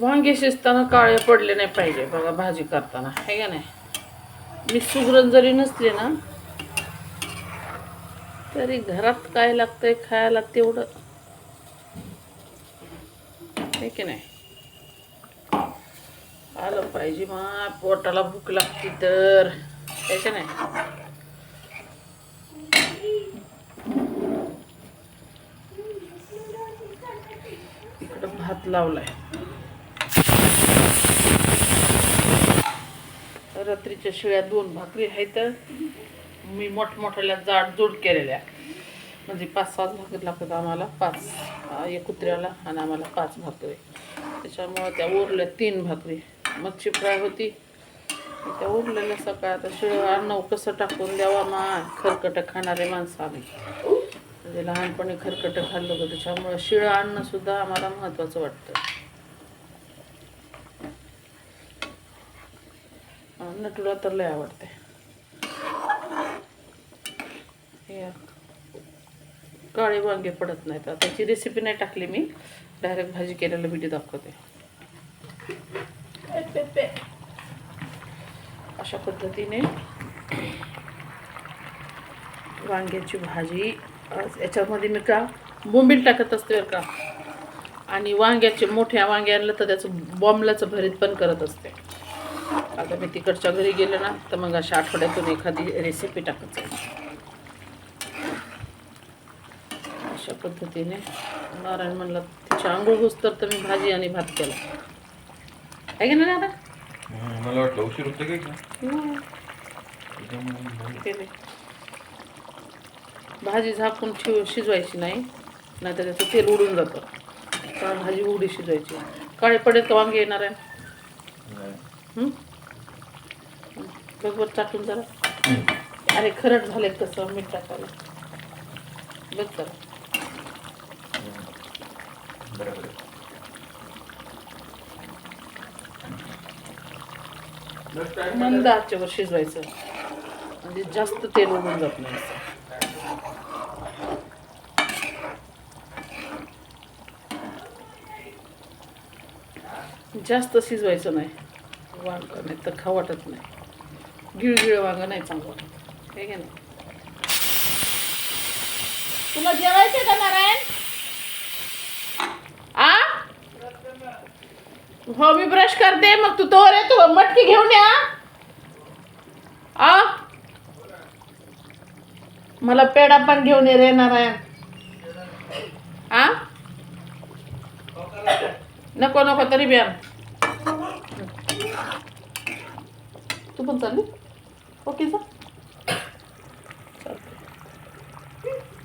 वांगे शिजताना काळे पडले नाही पाहिजे बघा भाजी करताना, आहे का नाही. मी सुगरण जरी नसले ना तरी घरात काय लागतंय खायला तेवढं, आहे की नाही. आलं पाहिजे मग पोटाला भूक लागते तर, आहे का नाही. इकडं भात लावलाय. रात्रीच्या शिळ्या 2 भाकरी आहेत. मी मोठमोठ्याला जाडजूड केलेल्या, म्हणजे 5-6 भाकरी लागतात आम्हाला, 5 एक कुत्र्याला आणि आम्हाला 5 भाकरी. त्याच्यामुळं त्या उरल्या 3 भाकरी. मच्छी फ्राय होती त्या उरलेल्या सकाळ. आता शिळं अन्न कसं टाकून द्यावा मा, खरकटं खाणारे माणसं आम्ही, म्हणजे लहानपणी खरकटं खाल्लं होतं. त्याच्यामुळं शिळं अन्नसुद्धा आम्हाला महत्त्वाचं वाटतं. नटुला तर लय आवडते. काळे वांगे पडत नाहीत. त्याची रेसिपी नाही टाकली मी, डायरेक्ट भाजी केलेलं व्हिडिओ दाखवते. अशा पद्धतीने वांग्याची भाजी. याच्यामध्ये मी का बोंबील टाकत असते बरं का, आणि वांग्याचे मोठ्या वांगे आणलं तर त्याचं बॉम्बलाचं भरीत पण करत असते. आता मी तिकडच्या घरी गेले ना तर मग अशा आठवड्यातून एखादी रेसिपी टाकत जाईल. अशा पद्धतीने नारायण म्हणलं तिच्या आंघोळ होस तर मी भाजी आणि भात केला, आहे की नाही. आता मला वाटलं उशीर होते काय केले. भाजी झाकून शिजवायची नाही, नाहीतर त्याचं तेल उडून जातं. कारण भाजी उडी शिजवायची. काळे पडेल का वांगे येणार आहे. बरोबर टाकून जरा. अरे खरट झाले तसं मीठ टाकायला बघ जरा. मंद आचेवर शिजवायचं, म्हणजे जास्त तेल उडून जात नाही. जास्त शिजवायचं नाही वांग, नाही तर खाऊ वाटत नाही. गिळगिळ वांग नाही चांगलं वाटत, हे घे ना. तुला जेवायचं का नारायण? आ हो मी ब्रश करते, मग तू तोवर येतो मटकी घेऊन या. आ मला पेढा पण घेऊन ये रे नारायण. आ नको नको तरी बी आण. तू पण चालली ओके जा.